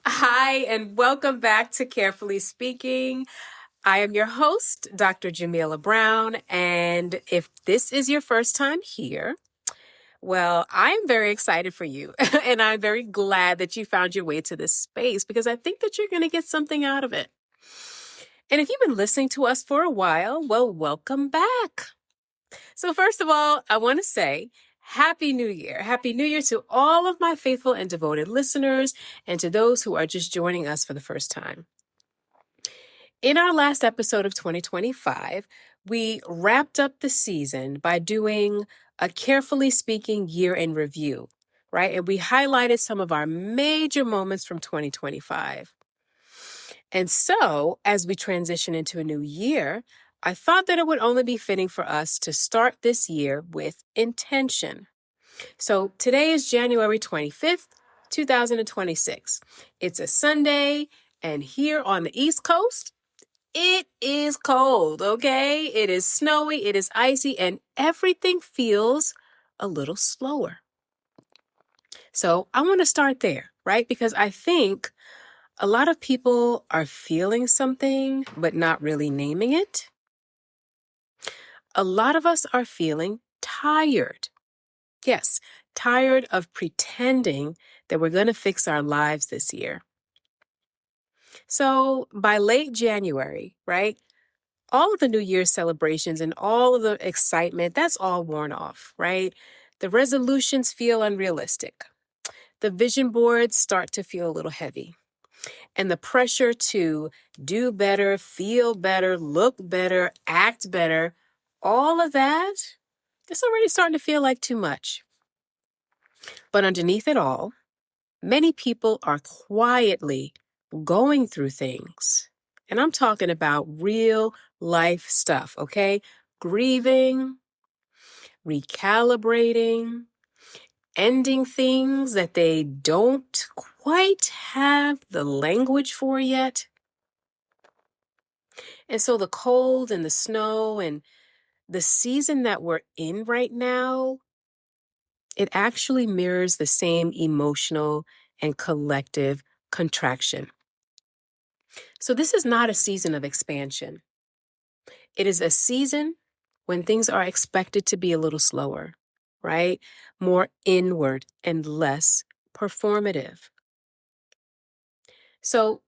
Hi, and welcome back to Carefully Speaking. I am your host, Dr. Jamila Brown, and if this is your first time here, well, I'm very excited for you, and I'm very glad that you found your way to this space because I think that you're going to get something out of it. And if you've been listening to us for a while, well, welcome back. So first of all, I want to say Happy New Year. Happy New Year to all of my faithful and devoted listeners and to those who are just joining us for the first time. In our last episode of 2025, we wrapped up the season by doing a Carefully Speaking year in review, right? And we highlighted some of our major moments from 2025. And so, as we transition into a new year, I thought that it would only be fitting for us to start this year with intention. So today is January 25th, 2026. It's a Sunday, and here on the East Coast, it is cold, okay? It is snowy, it is icy, and everything feels a little slower. So I want to start there, right? Because I think a lot of people are feeling something, but not really naming it. A lot of us are feeling tired. Yes, tired of pretending that we're going to fix our lives this year. So by late January, right, all of the New Year's celebrations and all of the excitement, that's all worn off, right? The resolutions feel unrealistic. The vision boards start to feel a little heavy. And the pressure to do better, feel better, look better, act better, all of that, it's already starting to feel like too much. But underneath it all, many people are quietly going through things. And I'm talking about real life stuff, okay? Grieving, recalibrating, ending things that they don't quite have the language for yet. And so the cold and the snow and the season that we're in right now, it actually mirrors the same emotional and collective contraction. So this is not a season of expansion. It is a season when things are expected to be a little slower, right? More inward and less performative. So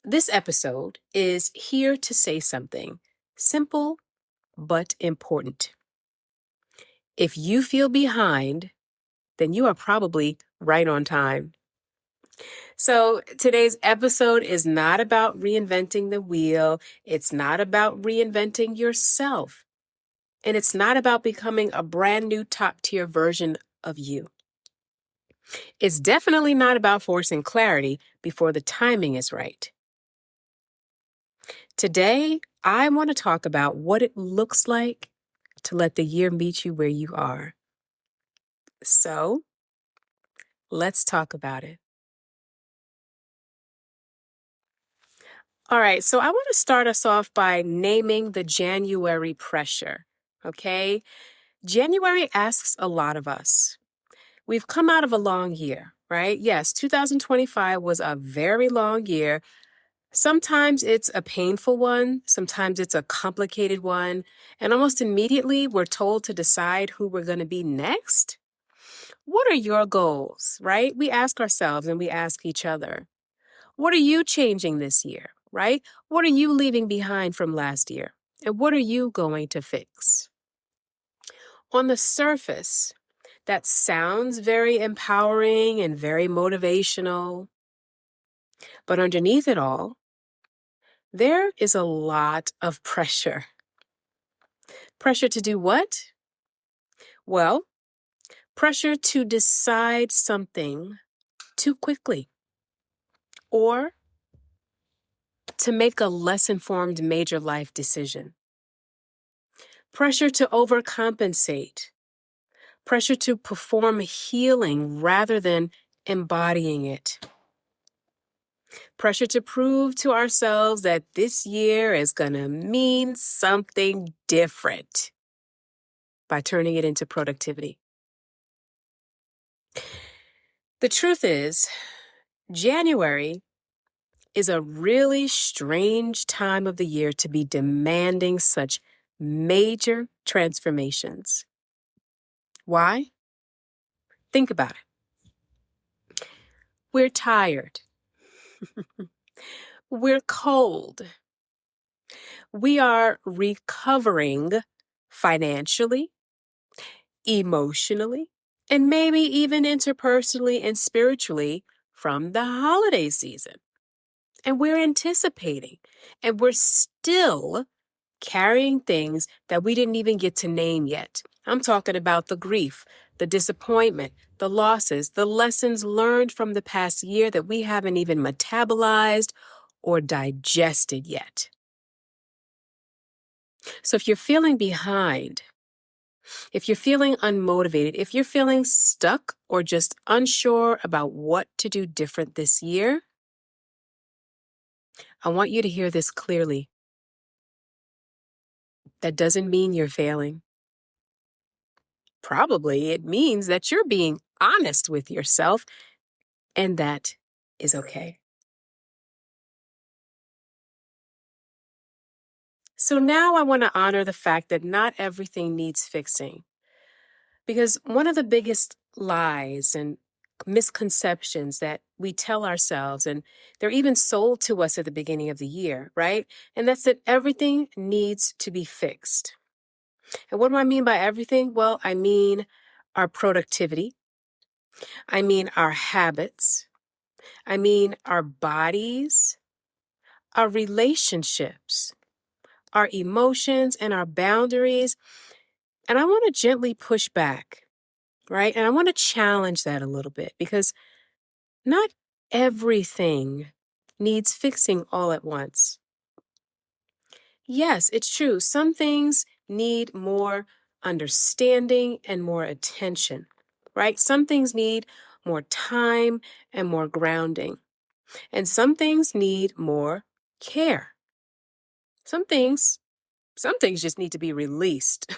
this episode is here to say something simple but important. If you feel behind, then you are probably right on time. So today's episode is not about reinventing the wheel. It's not about reinventing yourself. And it's not about becoming a brand new top tier version of you. It's definitely not about forcing clarity before the timing is right. Today, I want to talk about what it looks like to let the year meet you where you are. So let's talk about it. All right, so I want to start us off by naming the January pressure, okay? January asks a lot of us. We've come out of a long year, right? Yes, 2025 was a very long year. Sometimes it's a painful one, sometimes it's a complicated one, and almost immediately we're told to decide who we're going to be next. What are your goals, right? We ask ourselves and we ask each other. What are you changing this year, right? What are you leaving behind from last year? And what are you going to fix? On the surface, that sounds very empowering and very motivational. But underneath it all, there is a lot of pressure. Pressure to do what? Well, pressure to decide something too quickly or to make a less informed major life decision. Pressure to overcompensate. Pressure to perform healing rather than embodying it. Pressure to prove to ourselves that this year is going to mean something different by turning it into productivity. The truth is, January is a really strange time of the year to be demanding such major transformations. Why? Think about it. We're tired. We're cold. We are recovering financially, emotionally, and maybe even interpersonally and spiritually from the holiday season. And we're anticipating, and we're still carrying things that we didn't even get to name yet. I'm talking about the grief, the disappointment, the losses, the lessons learned from the past year that we haven't even metabolized or digested yet. So if you're feeling behind, if you're feeling unmotivated, if you're feeling stuck or just unsure about what to do different this year, I want you to hear this clearly. That doesn't mean you're failing. Probably it means that you're being honest with yourself, and that is okay. So now I want to honor the fact that not everything needs fixing. Because one of the biggest lies and misconceptions that we tell ourselves, and they're even sold to us at the beginning of the year, right? And that's that everything needs to be fixed. And what do I mean by everything? Well, I mean our productivity. I mean our habits. I mean our bodies, our relationships, our emotions, and our boundaries. And I want to gently push back, right? And I want to challenge that a little bit because not everything needs fixing all at once. Yes, it's true. Some things need more understanding and more attention, right? Some things need more time and more grounding. And some things need more care. Some things just need to be released.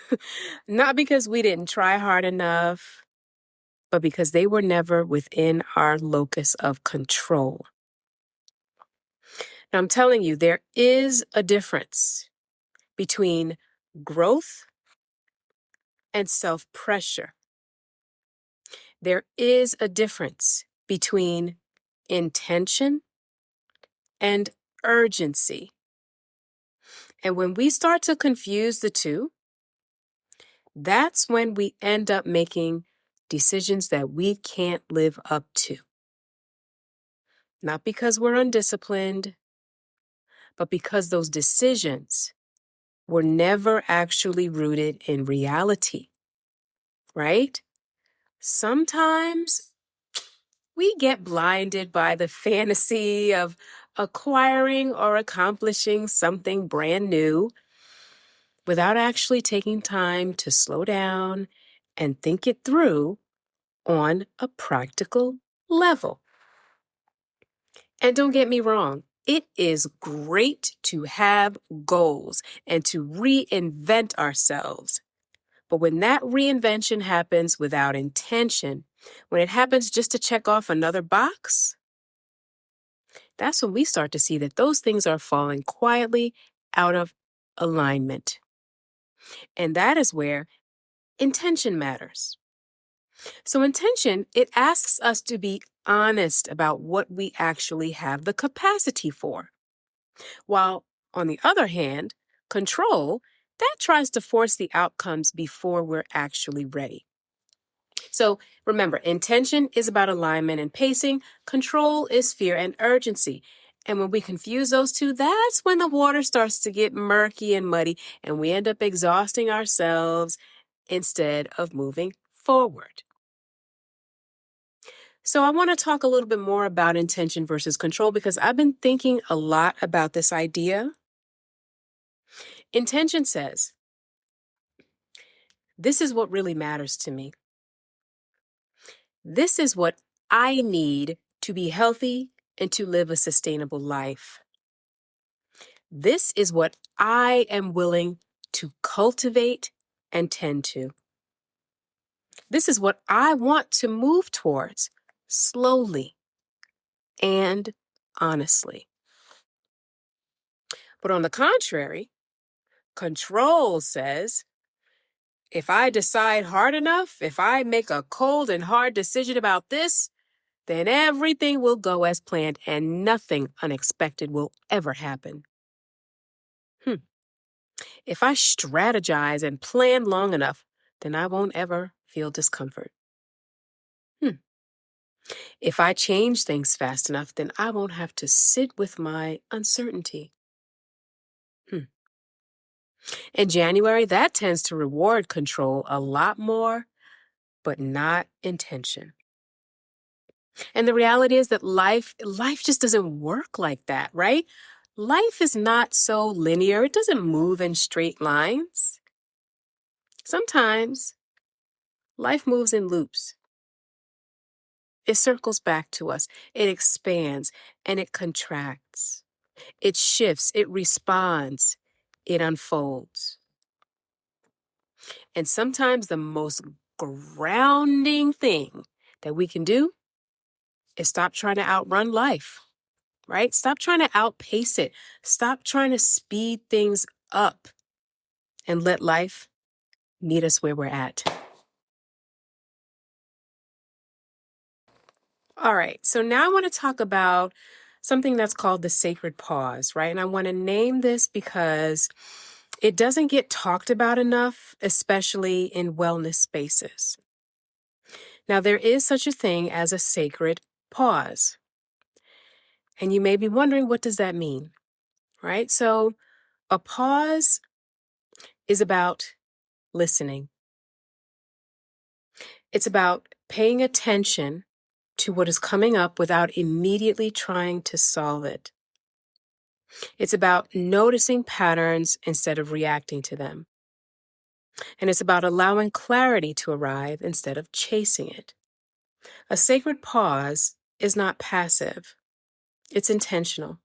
Not because we didn't try hard enough, but because they were never within our locus of control. Now, I'm telling you, there is a difference between growth and self-pressure. There is a difference between intention and urgency. And when we start to confuse the two, that's when we end up making decisions that we can't live up to. Not because we're undisciplined, but because those decisions were never actually rooted in reality, right? Sometimes we get blinded by the fantasy of acquiring or accomplishing something brand new without actually taking time to slow down and think it through on a practical level. And don't get me wrong, it is great to have goals and to reinvent ourselves. But when that reinvention happens without intention, when it happens just to check off another box, that's when we start to see that those things are falling quietly out of alignment. And that is where intention matters. So intention, it asks us to be honest about what we actually have the capacity for. While, on the other hand, control, that tries to force the outcomes before we're actually ready. So remember, intention is about alignment and pacing. Control is fear and urgency. And when we confuse those two, that's when the water starts to get murky and muddy, and we end up exhausting ourselves instead of moving forward. So I want to talk a little bit more about intention versus control because I've been thinking a lot about this idea. Intention says, this is what really matters to me. This is what I need to be healthy and to live a sustainable life. This is what I am willing to cultivate and tend to. This is what I want to move towards slowly and honestly. But on the contrary, control says, if I decide hard enough, if I make a cold and hard decision about this, then everything will go as planned and nothing unexpected will ever happen. If I strategize and plan long enough, then I won't ever feel discomfort. If I change things fast enough, then I won't have to sit with my uncertainty. In January, that tends to reward control a lot more, but not intention. And the reality is that life just doesn't work like that, right? Life is not so linear. It doesn't move in straight lines. Sometimes life moves in loops. It circles back to us. It expands and it contracts. It shifts. It responds. It unfolds. And sometimes the most grounding thing that we can do is stop trying to outrun life, right? Stop trying to outpace it. Stop trying to speed things up and let life meet us where we're at. All right, so now I want to talk about something that's called the sacred pause, right? And I want to name this because it doesn't get talked about enough, especially in wellness spaces. Now, there is such a thing as a sacred pause. And you may be wondering, what does that mean, right? So a pause is about listening. It's about paying attention to what is coming up without immediately trying to solve it. It's about noticing patterns instead of reacting to them. And it's about allowing clarity to arrive instead of chasing it. A sacred pause is not passive. It's intentional.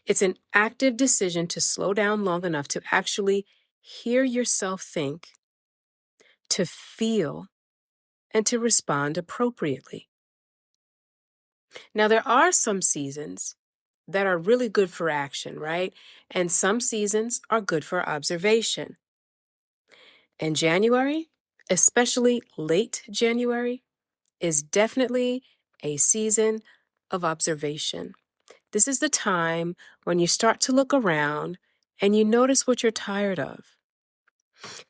It's an active decision to slow down long enough to actually hear yourself think, to feel, and to respond appropriately. Now, there are some seasons that are really good for action, right? And some seasons are good for observation. And January, especially late January, is definitely a season of observation. This is the time when you start to look around and you notice what you're tired of.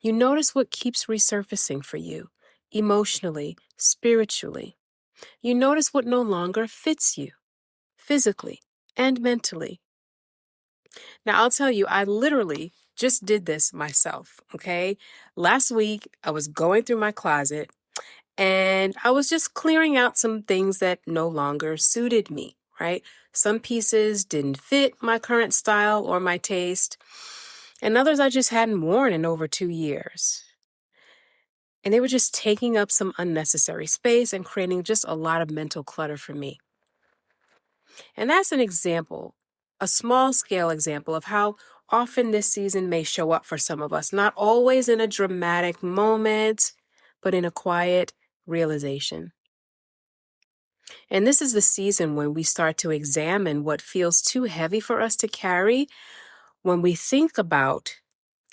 You notice what keeps resurfacing for you, emotionally, spiritually. You notice what no longer fits you, physically and mentally. Now, I'll tell you, I literally just did this myself, okay? Last week, I was going through my closet and I was just clearing out some things that no longer suited me, right? Some pieces didn't fit my current style or my taste, and others I just hadn't worn in over 2 years. And they were just taking up some unnecessary space and creating just a lot of mental clutter for me. And that's an example, a small scale example of how often this season may show up for some of us, not always in a dramatic moment, but in a quiet realization. And this is the season when we start to examine what feels too heavy for us to carry when we think about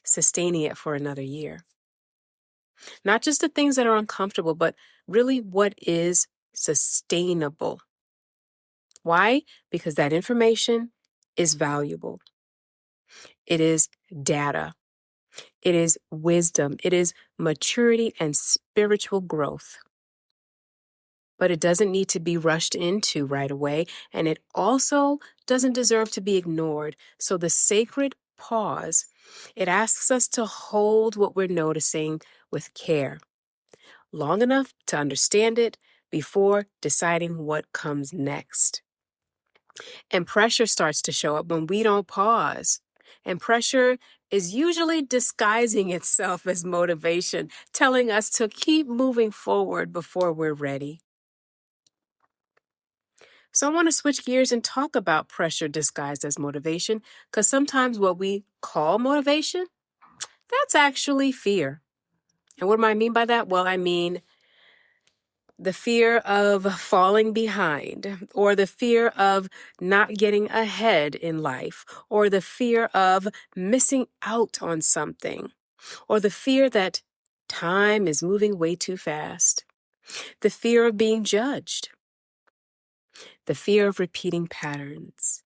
sustaining it for another year. Not just the things that are uncomfortable, but really what is sustainable. Why? Because that information is valuable. It is data. It is wisdom. It is maturity and spiritual growth. But it doesn't need to be rushed into right away, and it also doesn't deserve to be ignored. So the sacred pause, it asks us to hold what we're noticing with care, long enough to understand it before deciding what comes next. And pressure starts to show up when we don't pause. And pressure is usually disguising itself as motivation, telling us to keep moving forward before we're ready. So I want to switch gears and talk about pressure disguised as motivation, because sometimes what we call motivation, that's actually fear. And what do I mean by that? Well, I mean the fear of falling behind, or the fear of not getting ahead in life, or the fear of missing out on something, or the fear that time is moving way too fast, the fear of being judged, the fear of repeating patterns,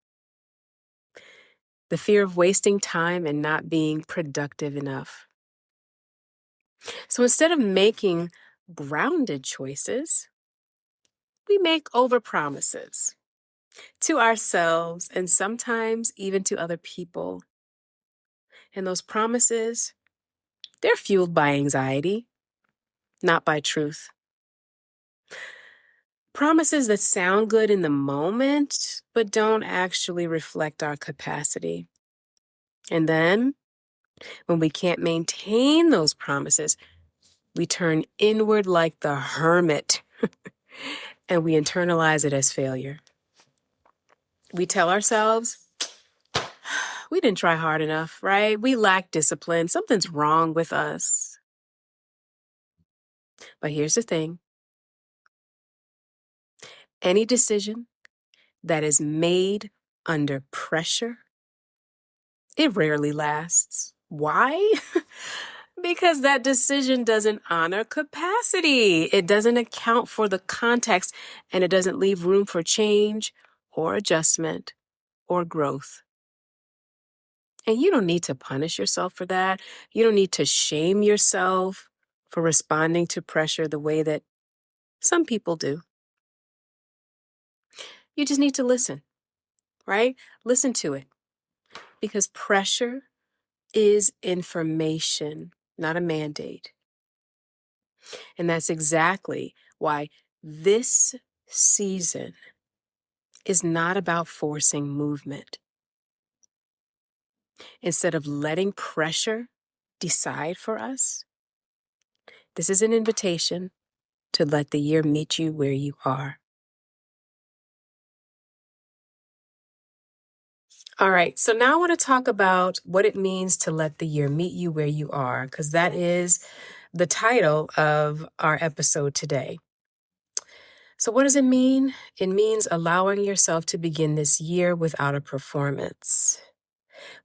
the fear of wasting time and not being productive enough. So instead of making grounded choices, we make overpromises to ourselves and sometimes even to other people. And those promises, they're fueled by anxiety, not by truth. Promises that sound good in the moment, but don't actually reflect our capacity. And then, when we can't maintain those promises, we turn inward like the hermit and we internalize it as failure. We tell ourselves, we didn't try hard enough, right? We lack discipline. Something's wrong with us. But here's the thing. Any decision that is made under pressure, it rarely lasts. Why? Because that decision doesn't honor capacity. It doesn't account for the context, and it doesn't leave room for change or adjustment or growth. And you don't need to punish yourself for that. You don't need to shame yourself for responding to pressure the way that some people do. You just need to listen, right? Listen to it. Because pressure is information, not a mandate. And that's exactly why this season is not about forcing movement. Instead of letting pressure decide for us, this is an invitation to let the year meet you where you are. All right, so now I want to talk about what it means to let the year meet you where you are, because that is the title of our episode today. So what does it mean? It means allowing yourself to begin this year without a performance,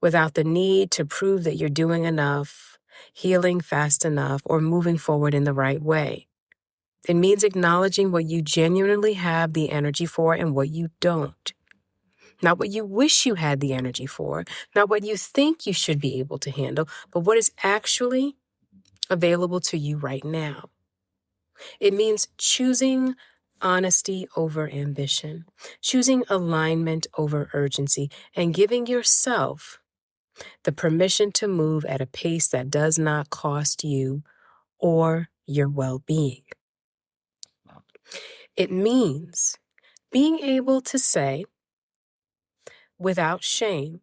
without the need to prove that you're doing enough, healing fast enough, or moving forward in the right way. It means acknowledging what you genuinely have the energy for and what you don't. Not what you wish you had the energy for, not what you think you should be able to handle, but what is actually available to you right now. It means choosing honesty over ambition, choosing alignment over urgency, and giving yourself the permission to move at a pace that does not cost you or your well-being. It means being able to say, without shame,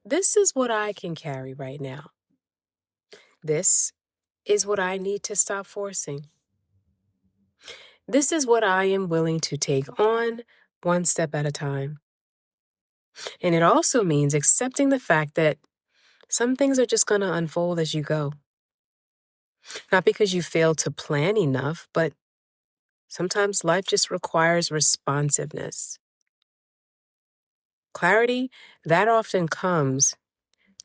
this is what I can carry right now. This is what I need to stop forcing. This is what I am willing to take on one step at a time. And it also means accepting the fact that some things are just going to unfold as you go. Not because you failed to plan enough, but sometimes life just requires responsiveness. Clarity, that often comes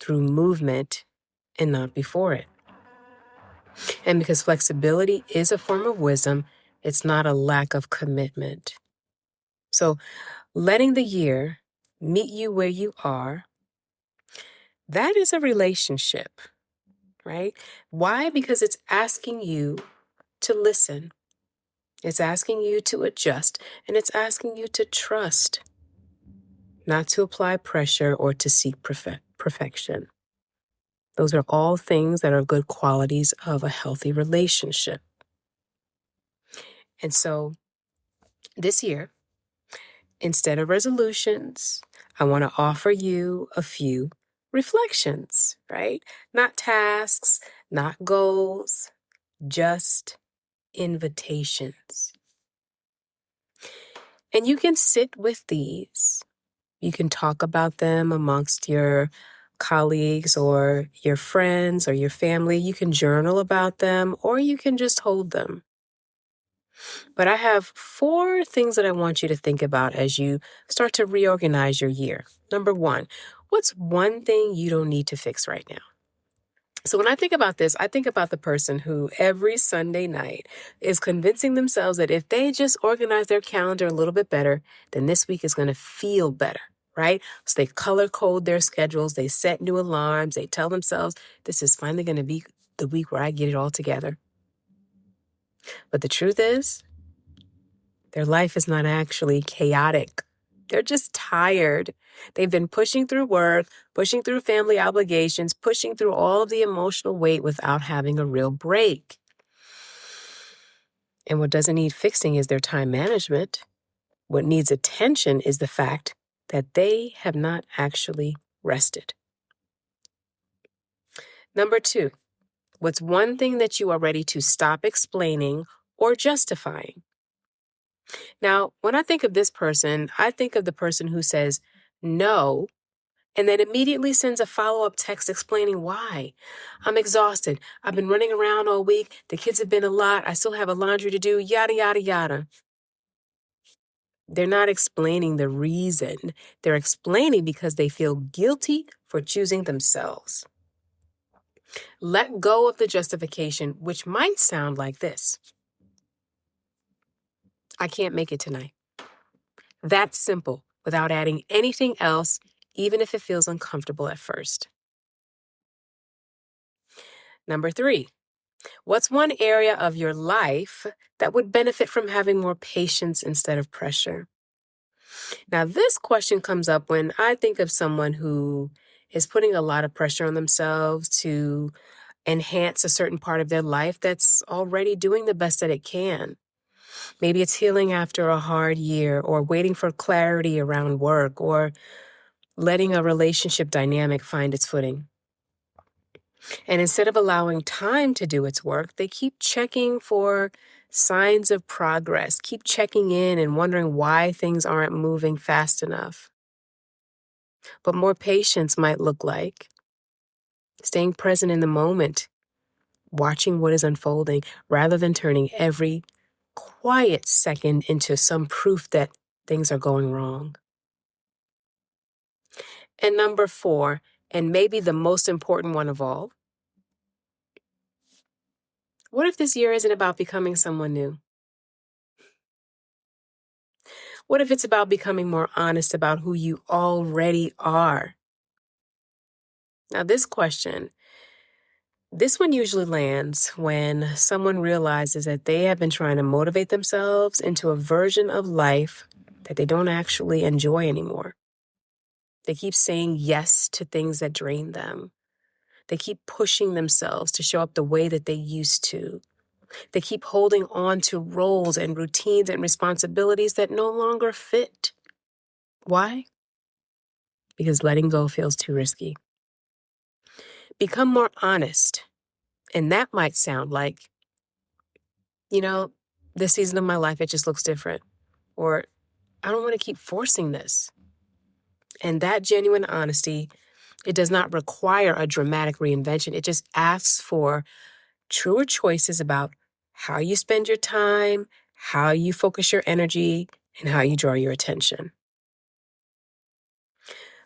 through movement and not before it. And because flexibility is a form of wisdom, it's not a lack of commitment. So letting the year meet you where you are, that is a relationship, right? Why? Because it's asking you to listen. It's asking you to adjust, and it's asking you to trust, not to apply pressure or to seek perfection. Those are all things that are good qualities of a healthy relationship. And so this year, instead of resolutions, I want to offer you a few reflections, right? Not tasks, not goals, just invitations. And you can sit with these. You can talk about them amongst your colleagues or your friends or your family. You can journal about them, or you can just hold them. But I have 4 things that I want you to think about as you start to reorganize your year. Number 1, what's one thing you don't need to fix right now? So when I think about this, I think about the person who every Sunday night is convincing themselves that if they just organize their calendar a little bit better, then this week is going to feel better, right? So they color code their schedules, they set new alarms, they tell themselves this is finally going to be the week where I get it all together. But the truth is, their life is not actually chaotic. They're just tired. They've been pushing through work, pushing through family obligations, pushing through all of the emotional weight without having a real break. And what doesn't need fixing is their time management. What needs attention is the fact that they have not actually rested. Number 2, what's one thing that you are ready to stop explaining or justifying? Now, when I think of this person, I think of the person who says no and then immediately sends a follow-up text explaining why. I'm exhausted. I've been running around all week. The kids have been a lot. I still have a laundry to do, yada, yada, yada. They're not explaining the reason. They're explaining because they feel guilty for choosing themselves. Let go of the justification, which might sound like this. I can't make it tonight. That's simple, without adding anything else, even if it feels uncomfortable at first. Number 3, what's one area of your life that would benefit from having more patience instead of pressure? Now, this question comes up when I think of someone who is putting a lot of pressure on themselves to enhance a certain part of their life that's already doing the best that it can. Maybe it's healing after a hard year, or waiting for clarity around work, or letting a relationship dynamic find its footing. And instead of allowing time to do its work, they keep checking for signs of progress, keep checking in and wondering why things aren't moving fast enough. But more patience might look like staying present in the moment, watching what is unfolding, rather than turning every quiet second into some proof that things are going wrong. And number 4, and maybe the most important one of all, what if this year isn't about becoming someone new? What if it's about becoming more honest about who you already are? Now, this one usually lands when someone realizes that they have been trying to motivate themselves into a version of life that they don't actually enjoy anymore. They keep saying yes to things that drain them. They keep pushing themselves to show up the way that they used to. They keep holding on to roles and routines and responsibilities that no longer fit. Why? Because letting go feels too risky. Become more honest. And that might sound like, this season of my life, it just looks different. Or I don't want to keep forcing this. And that genuine honesty, it does not require a dramatic reinvention. It just asks for truer choices about how you spend your time, how you focus your energy, and how you draw your attention.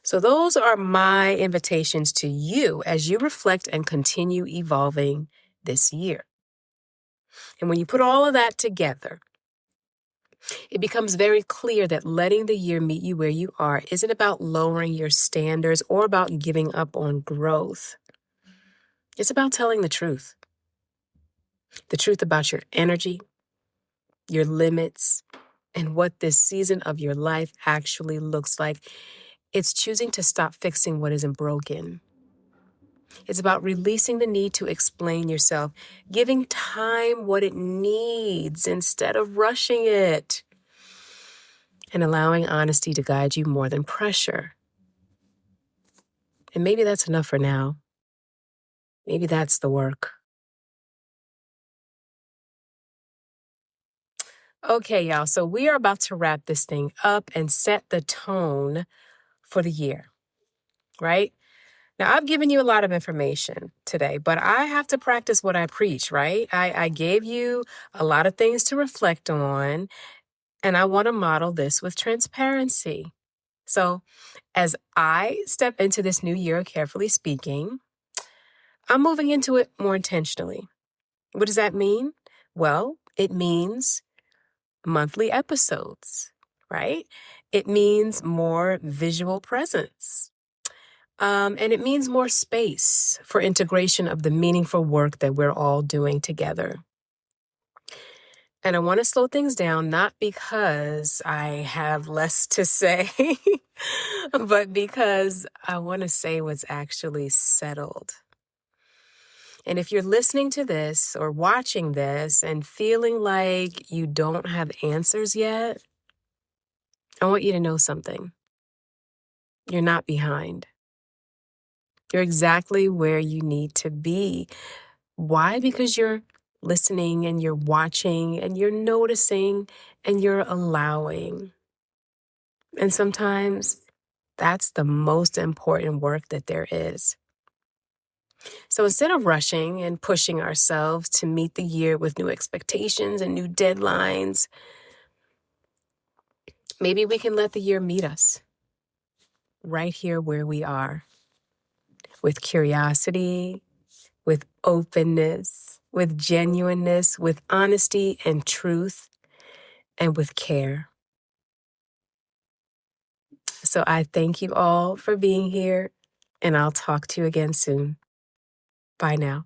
So those are my invitations to you as you reflect and continue evolving this year. And when you put all of that together, it becomes very clear that letting the year meet you where you are isn't about lowering your standards or about giving up on growth. It's about telling the truth. The truth about your energy, your limits, and what this season of your life actually looks like. It's choosing to stop fixing what isn't broken. It's about releasing the need to explain yourself, giving time what it needs instead of rushing it, and allowing honesty to guide you more than pressure. And maybe that's enough for now. Maybe that's the work. Okay, y'all. So we are about to wrap this thing up and set the tone for the year, right? Now, I've given you a lot of information today, but I have to practice what I preach, right? I gave you a lot of things to reflect on, and I want to model this with transparency. So, as I step into this new year, carefully speaking, I'm moving into it more intentionally. What does that mean? Well, it means monthly episodes, right? It means more visual presence. And it means more space for integration of the meaningful work that we're all doing together. And I want to slow things down, not because I have less to say, but because I want to say what's actually settled. And if you're listening to this or watching this and feeling like you don't have answers yet, I want you to know something. You're not behind. You're exactly where you need to be. Why? Because you're listening and you're watching and you're noticing and you're allowing. And sometimes that's the most important work that there is. So instead of rushing and pushing ourselves to meet the year with new expectations and new deadlines, maybe we can let the year meet us right here where we are, with curiosity, with openness, with genuineness, with honesty and truth, and with care. So I thank you all for being here, and I'll talk to you again soon. Bye now.